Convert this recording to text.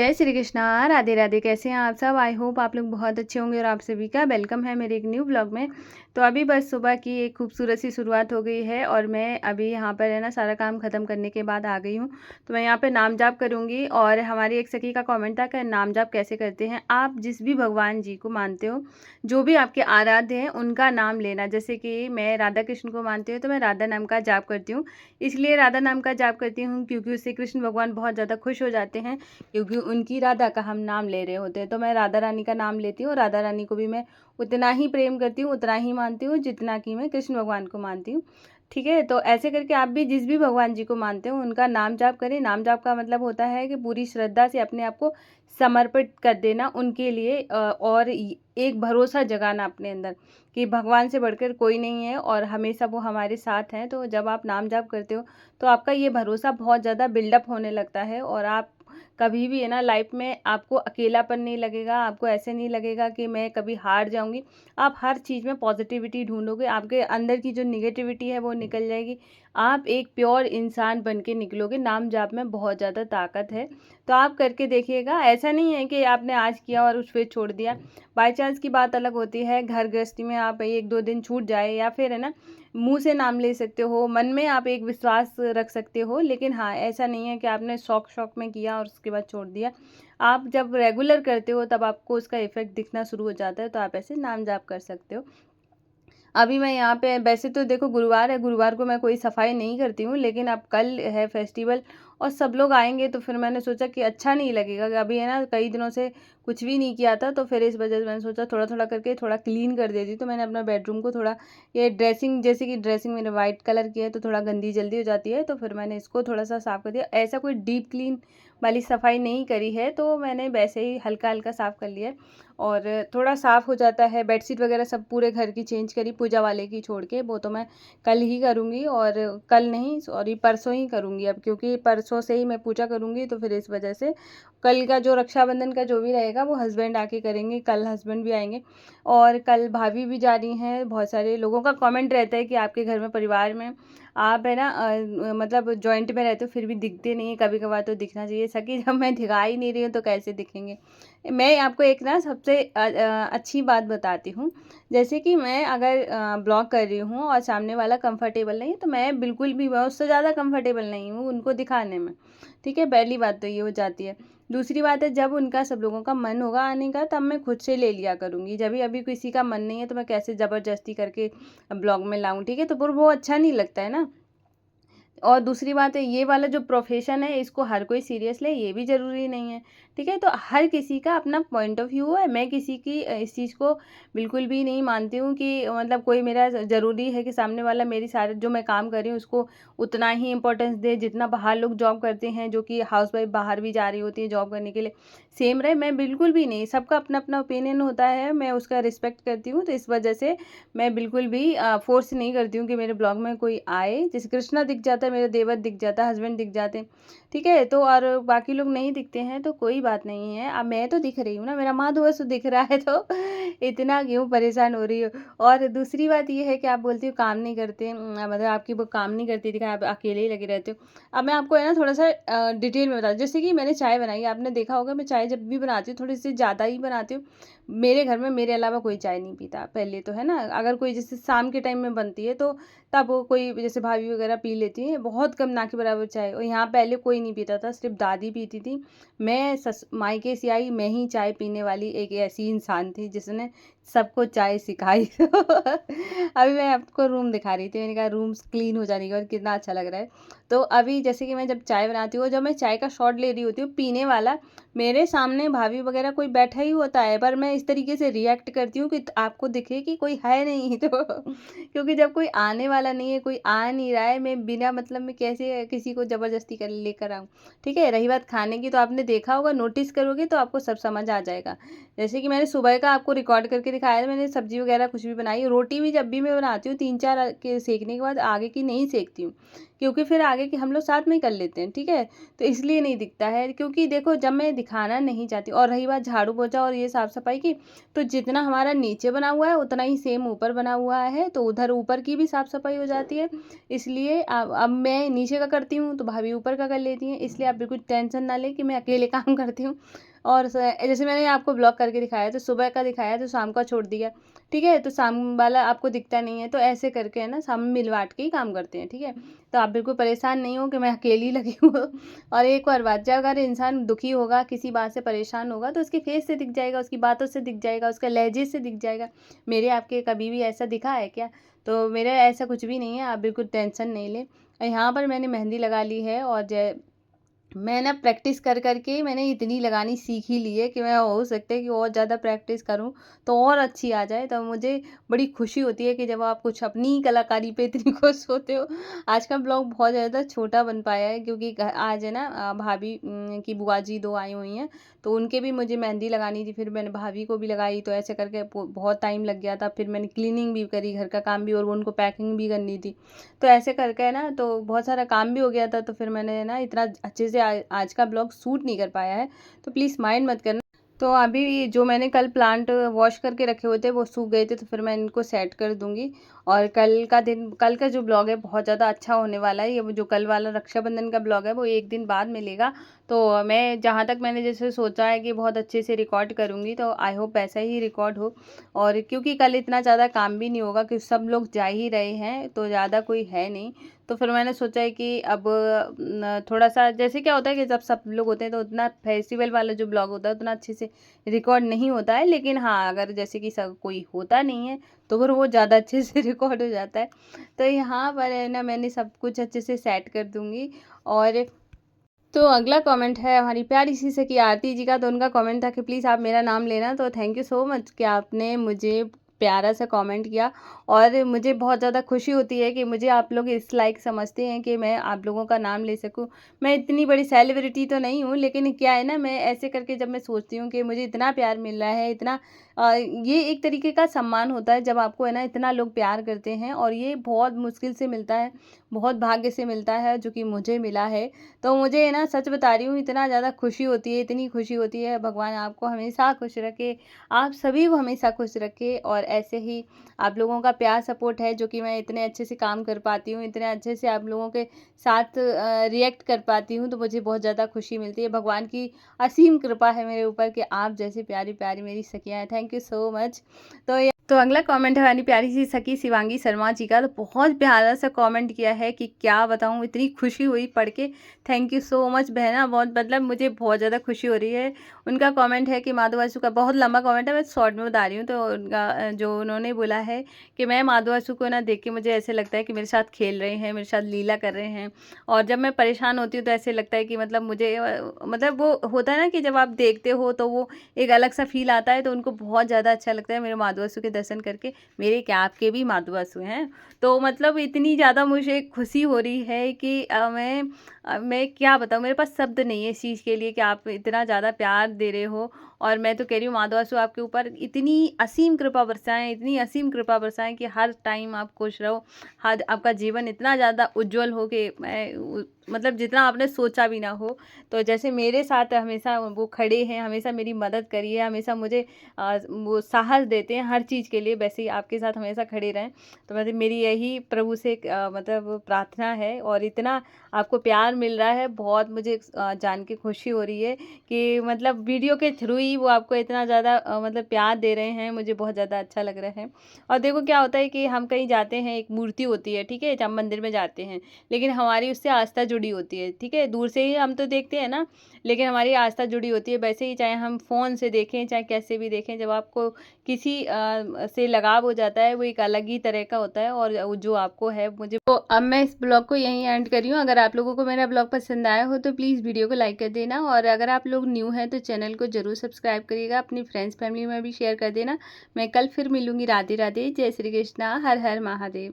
जय श्री कृष्णा, राधे राधे। कैसे हैं आप सब? आई होप आप लोग बहुत अच्छे होंगे और आप सभी का वेलकम है मेरे एक न्यू ब्लॉग में। तो अभी बस सुबह की एक खूबसूरत सी शुरुआत हो गई है और मैं अभी यहाँ पर है ना सारा काम ख़त्म करने के बाद आ गई हूँ। तो मैं यहाँ पे नाम जाप करूँगी और हमारी एक सखी का कमेंट था कि नाम जाप कैसे करते हैं। आप जिस भी भगवान जी को मानते हो, जो भी आपके आराध्य हैं, उनका नाम लेना। जैसे कि मैं राधा कृष्ण को मानती हूँ तो मैं राधा नाम का जाप करती हूँ। इसलिए राधा नाम का जाप करती हूँ क्योंकि उससे कृष्ण भगवान बहुत ज़्यादा खुश हो जाते हैं, क्योंकि उनकी राधा का हम नाम ले रहे होते हैं। तो मैं राधा रानी का नाम लेती हूँ। राधा रानी को भी मैं उतना ही प्रेम करती हूँ, उतना ही मानती हूँ जितना कि मैं कृष्ण भगवान को मानती हूँ। ठीक है, तो ऐसे करके आप भी जिस भी भगवान जी को मानते हो उनका नाम जाप करें। नाम जाप का मतलब होता है कि पूरी श्रद्धा से अपने आप को समर्पित कर देना उनके लिए, और एक भरोसा जगाना अपने अंदर कि भगवान से बढ़कर कोई नहीं है और हमेशा वो हमारे साथ हैं। तो जब आप नाम जाप करते हो तो आपका ये भरोसा बहुत ज़्यादा बिल्डअप होने लगता है और आप कभी भी है ना लाइफ में आपको अकेलापन नहीं लगेगा। आपको ऐसे नहीं लगेगा कि मैं कभी हार जाऊंगी। आप हर चीज़ में पॉजिटिविटी ढूंढोगे, आपके अंदर की जो निगेटिविटी है वो निकल जाएगी। आप एक प्योर इंसान बन के निकलोगे। नाम जाप में बहुत ज़्यादा ताकत है, तो आप करके देखिएगा। ऐसा नहीं है कि आपने आज किया और उस फिर छोड़ दिया। बाई चांस की बात अलग होती है, घर गृहस्थी में आप एक दो दिन छूट जाए या फिर है ना मुंह से नाम ले सकते हो, मन में आप एक विश्वास रख सकते हो। लेकिन हाँ, ऐसा नहीं है कि आपने शौक शौक में किया और उसके बाद छोड़ दिया। आप जब रेगुलर करते हो तब आपको उसका इफेक्ट दिखना शुरू हो जाता है। तो आप ऐसे नाम जाप कर सकते हो। अभी मैं यहाँ पे वैसे तो देखो गुरुवार है, गुरुवार को मैं कोई सफाई नहीं करती हूँ, लेकिन अब कल है फेस्टिवल और सब लोग आएंगे तो फिर मैंने सोचा कि अच्छा नहीं लगेगा कि अभी है ना कई दिनों से कुछ भी नहीं किया था, तो फिर इस वजह से मैंने सोचा थोड़ा थोड़ा करके थोड़ा क्लीन कर देती। तो मैंने अपना बेडरूम को थोड़ा, ये ड्रेसिंग जैसे कि ड्रेसिंग मैंने वाइट कलर की है तो थोड़ा गंदी जल्दी हो जाती है, तो फिर मैंने इसको थोड़ा सा साफ़ कर दिया। ऐसा कोई डीप क्लीन वाली सफाई नहीं करी है, तो मैंने वैसे ही हल्का हल्का साफ़ कर लिया है और थोड़ा साफ़ हो जाता है। बेडशीट वगैरह सब पूरे घर की चेंज करी, पूजा वाले की छोड़ के। वो तो मैं कल ही करूँगी, और कल नहीं सॉरी परसों ही करूँगी अब, क्योंकि परसों से ही मैं पूजा करूँगी। तो फिर इस वजह से कल का जो रक्षाबंधन का जो भी रहेगा वो हस्बैंड आके करेंगे। कल हस्बैंड भी आएंगे और कल भाभी भी जा रही हैं। बहुत सारे लोगों का कमेंट रहता है कि आपके घर में परिवार में आप है ना मतलब जॉइंट में रहते हो फिर भी दिखते नहीं है। कभी कभार तो दिखना चाहिए। सकी जब मैं दिखा ही नहीं रही हूँ तो कैसे दिखेंगे। मैं आपको एक ना सबसे अच्छी बात बताती हूँ। जैसे कि मैं अगर ब्लॉग कर रही हूँ और सामने वाला कंफर्टेबल नहीं है तो मैं बिल्कुल भी, मैं उससे ज़्यादा कंफर्टेबल नहीं हूँ उनको दिखाने में। ठीक है, पहली बात तो ये हो जाती है। दूसरी बात है, जब उनका सब लोगों का मन होगा आने का तब मैं खुद से ले लिया करूँगी। जब भी अभी किसी का मन नहीं है तो मैं कैसे ज़बरदस्ती करके ब्लॉग में लाऊँ। ठीक है, तो फिर वो अच्छा नहीं लगता है ना। और दूसरी बात है, ये वाला जो प्रोफेशन है इसको हर कोई सीरियस ले ये भी ज़रूरी नहीं है। ठीक है, तो हर किसी का अपना पॉइंट ऑफ व्यू है। मैं किसी की इस चीज़ को बिल्कुल भी नहीं मानती हूँ कि मतलब कोई मेरा ज़रूरी है कि सामने वाला मेरी सारे जो मैं काम कर रही हूँ उसको उतना ही इंपॉर्टेंस दे जितना बाहर लोग जॉब करते हैं, जो कि हाउस वाइफ बाहर भी जा रही होती है जॉब करने के लिए, सेम रहे। मैं बिल्कुल भी नहीं, सबका अपना अपना ओपिनियन होता है, मैं उसका रिस्पेक्ट करती हूँ। तो इस वजह से मैं बिल्कुल भी फोर्स नहीं करती हूँ कि मेरे ब्लॉग में कोई आए। जैसे कृष्णा दिख जाता है, मेरा देवर दिख जाता है, हस्बैंड दिख जाते हैं। ठीक है, तो और बाकी लोग नहीं दिखते हैं तो कोई बात नहीं है। अब मैं तो दिख रही हूँ ना, मेरा माधव तो दिख रहा है, तो इतना क्यों परेशान हो रही हो। और दूसरी बात ये है कि आप बोलती हो काम नहीं करते, मतलब आपकी वो काम नहीं करती दिखा, आप अकेले ही लगे रहते हो। अब मैं आपको है ना थोड़ा सा डिटेल में बता दूँ। जैसे कि मैंने चाय बनाई, आपने देखा होगा मैं चाय जब भी बनाती हूँ थोड़ी सी ज़्यादा ही बनाती हूँ। मेरे घर में मेरे अलावा कोई चाय नहीं पीता पहले तो, है ना। अगर कोई जैसे शाम के टाइम में बनती है तो तब वो कोई जैसे भाभी वगैरह पी लेती है, बहुत कम, ना के बराबर चाय। और यहाँ पहले कोई नहीं पीता था, सिर्फ दादी पीती थी। मैं मायके से आई, मैं ही चाय पीने वाली एक ऐसी इंसान थी जिसने सबको चाय सिखाई। अभी मैं आपको रूम दिखा रही थी, मैंने कहा रूम क्लीन हो जाने के बाद कितना अच्छा लग रहा है। तो अभी जैसे कि मैं जब चाय बनाती हूँ, जब मैं चाय का शॉट ले रही होती हूँ पीने वाला, मेरे सामने भाभी वगैरह कोई बैठा ही होता है, पर मैं इस तरीके से रिएक्ट करती हूँ कि आपको दिखे कि कोई है नहीं। तो क्योंकि जब कोई आने वाला नहीं है, कोई आ नहीं रहा है, मैं बिना मतलब में कैसे किसी को ज़बरदस्ती कर लेकर आऊँ। ठीक है, रही बात खाने की, तो आपने देखा होगा, नोटिस करोगे तो आपको सब समझ आ जाएगा। जैसे कि मैंने सुबह का आपको रिकॉर्ड करके के दिखाया था मैंने, सब्ज़ी वगैरह कुछ भी बनाई। रोटी भी जब भी मैं बनाती हूँ 3-4 के सेकने के बाद आगे की नहीं सेकती हूँ, क्योंकि फिर आगे की हम लोग साथ में ही कर लेते हैं, ठीक है? तो इसलिए नहीं दिखता है, क्योंकि देखो जब मैं दिखाना नहीं चाहती। और रही बात झाड़ू पोछा और ये साफ़-सफ़ाई की, तो जितना हमारा नीचे बना हुआ है उतना ही सेम ऊपर बना हुआ है, तो उधर ऊपर की भी साफ़-सफ़ाई हो जाती है। इसलिए अब मैं नीचे का करती हूँ तो भाभी ऊपर का कर लेती हैं, इसलिए आप बिल्कुल टेंशन ना लें कि मैं अकेले काम करती हूँ। और जैसे मैंने आपको ब्लॉग करके दिखाया, तो सुबह का दिखाया तो शाम का छोड़ दिया, ठीक है? तो शाम वाला आपको दिखता नहीं है, तो ऐसे करके है ना शाम में मिल-बाँट के ही काम करते हैं, ठीक है? तो आप बिल्कुल परेशान नहीं हो कि मैं अकेली लगी हूँ। और एक और बात, जब अगर इंसान दुखी होगा, किसी बात से परेशान होगा, तो उसके फेस से दिख जाएगा, उसकी बातों से दिख जाएगा, उसके लहजे से दिख जाएगा। मेरे आपके कभी भी ऐसा दिखा है क्या? तो मेरा ऐसा कुछ भी नहीं है, आप बिल्कुल टेंशन नहीं लें। यहाँ पर मैंने मेहंदी लगा ली है, और मैं ना प्रैक्टिस कर कर के मैंने इतनी लगानी सीख ही ली है कि मैं, हो सकता है कि और ज़्यादा प्रैक्टिस करूं तो और अच्छी आ जाए। तो मुझे बड़ी खुशी होती है कि जब आप कुछ अपनी कलाकारी पे इतनी खुश होते हो। आज का ब्लॉग बहुत ज़्यादा छोटा बन पाया है, क्योंकि आज है ना भाभी की बुआ जी 2 आई हुई हैं, तो उनके भी मुझे मेहंदी लगानी थी, फिर मैंने भाभी को भी लगाई, तो ऐसे करके बहुत टाइम लग गया था। फिर मैंने क्लीनिंग भी करी, घर का काम भी, और उनको पैकिंग भी करनी थी। तो ऐसे करके है ना, तो बहुत सारा काम भी हो गया था, तो फिर मैंने ना इतना अच्छे से आज का ब्लॉग शूट नहीं कर पाया है, तो प्लीज़ माइंड मत करना। तो अभी जो मैंने कल प्लांट वॉश करके रखे हुए थे वो सूख गए थे, तो फिर मैं इनको सेट कर दूंगी। और कल का जो ब्लॉग है बहुत ज़्यादा अच्छा होने वाला है। ये जो कल वाला रक्षाबंधन का ब्लॉग है वो एक दिन बाद मिलेगा। तो मैं जहाँ तक मैंने जैसे सोचा है कि बहुत अच्छे से रिकॉर्ड करूँगी, तो आई होप ऐसा ही रिकॉर्ड हो। और क्योंकि कल इतना ज़्यादा काम भी नहीं होगा, क्योंकि सब लोग जा ही रहे हैं, तो ज़्यादा कोई है नहीं। तो फिर मैंने सोचा है कि अब थोड़ा सा, जैसे क्या होता है कि जब सब लोग होते हैं तो उतना फेस्टिवल वाला जो ब्लॉग होता है उतना अच्छे से रिकॉर्ड नहीं होता है। लेकिन हाँ, अगर जैसे कि सब कोई होता नहीं है तो फिर वो ज़्यादा अच्छे से रिकॉर्ड हो जाता है। तो यहाँ पर है ना, मैंने सब कुछ अच्छे से सेट कर दूँगी। और तो अगला कमेंट है हमारी प्यारी सी सखी आरती जी का। तो उनका कमेंट था कि प्लीज़ आप मेरा नाम लेना। तो थैंक यू सो मच कि आपने मुझे प्यारा सा कमेंट किया, और मुझे बहुत ज़्यादा खुशी होती है कि मुझे आप लोग इस लायक समझते हैं कि मैं आप लोगों का नाम ले सकूं। मैं इतनी बड़ी सेलिब्रिटी तो नहीं हूं, लेकिन क्या है ना, मैं ऐसे करके जब मैं सोचती हूं कि मुझे इतना प्यार मिल रहा है, इतना ये एक तरीके का सम्मान होता है जब आपको है ना इतना लोग प्यार करते हैं, और ये बहुत मुश्किल से मिलता है, बहुत भाग्य से मिलता है, जो कि मुझे मिला है। तो मुझे है ना, सच बता रही हूँ, इतना ज़्यादा खुशी होती है, इतनी खुशी होती है। भगवान आपको हमेशा खुश रखे, आप सभी को हमेशा खुश रखे। और ऐसे ही आप लोगों का प्यार सपोर्ट है जो कि मैं इतने अच्छे से काम कर पाती हूँ, इतने अच्छे से आप लोगों के साथ रिएक्ट कर पाती हूँ, तो मुझे बहुत ज़्यादा खुशी मिलती है। भगवान की असीम कृपा है मेरे ऊपर कि आप जैसी प्यारी प्यारी मेरी सखियाँ हैं। Thank you so much. तो अगला कमेंट है हमारी प्यारी सी सखी शिवांगी शर्मा जी का। तो बहुत प्यारा सा कमेंट किया है कि क्या बताऊँ, इतनी खुशी हुई पढ़ के। थैंक यू सो मच बहना, बहुत मतलब मुझे बहुत ज़्यादा खुशी हो रही है। उनका कमेंट है कि माधव वासु का, बहुत लंबा कमेंट है, मैं शॉर्ट में बता रही हूँ। तो उनका जो उन्होंने बोला है कि मैं माधव वासु को ना देख के मुझे ऐसे लगता है कि मेरे साथ खेल रहे हैं, मेरे साथ लीला कर रहे हैं। और जब मैं परेशान होती हूँ तो ऐसे लगता है कि मतलब मुझे मतलब वो होता है ना कि जब आप देखते हो तो वो एक अलग सा फील आता है। तो उनको बहुत ज़्यादा अच्छा लगता है मेरे माधव वासु के दर्शन करके। मेरे क्या, आपके भी माधव वासु हैं। तो मतलब इतनी ज़्यादा मुझे खुशी हो रही है कि मैं क्या बताऊँ, मेरे पास शब्द नहीं है इस चीज़ के लिए कि आप इतना ज़्यादा प्यार दे रहे हो। और मैं तो कह रही हूँ माधव वासु आपके ऊपर इतनी असीम कृपा बरसाएं, इतनी असीम कृपा बरसाएं कि हर टाइम आप खुश रहो, हर आपका जीवन इतना ज़्यादा उज्जवल हो कि मतलब जितना आपने सोचा भी ना हो। तो जैसे मेरे साथ हमेशा वो खड़े हैं, हमेशा मेरी मदद करी है, हमेशा मुझे वो साहस देते हैं हर चीज़ के लिए, वैसे ही आपके साथ हमेशा खड़े रहें। तो मतलब मेरी यही प्रभु से मतलब प्रार्थना है। और इतना आपको प्यार मिल रहा है, बहुत मुझे जान के खुशी हो रही है कि मतलब वीडियो के थ्रू ही वो आपको इतना ज़्यादा मतलब प्यार दे रहे हैं। मुझे बहुत ज़्यादा अच्छा लग रहा है। और देखो क्या होता है कि हम कहीं जाते हैं, एक मूर्ति होती है, ठीक है, जब मंदिर में जाते हैं, लेकिन हमारी उससे आस्था जुड़ी होती है, ठीक है, दूर से ही हम तो देखते हैं ना, लेकिन हमारी आस्था जुड़ी होती है। वैसे ही चाहे हम फ़ोन से देखें, चाहे कैसे भी देखें, जब आपको किसी से लगाव हो जाता है, वो एक अलग ही तरह का होता है। और जो आपको है, मुझे तो अब मैं इस ब्लॉग को यहीं एंड कर रही हूँ। अगर आप लोगों को मेरा ब्लॉग पसंद आया हो तो प्लीज़ वीडियो को लाइक कर देना, और अगर आप लोग न्यू हैं तो चैनल को ज़रूर सब्सक्राइब करिएगा, अपनी फ्रेंड्स फैमिली में भी शेयर कर देना। मैं कल फिर मिलूँगी। राधे राधे, जय श्री कृष्णा, हर हर महादेव।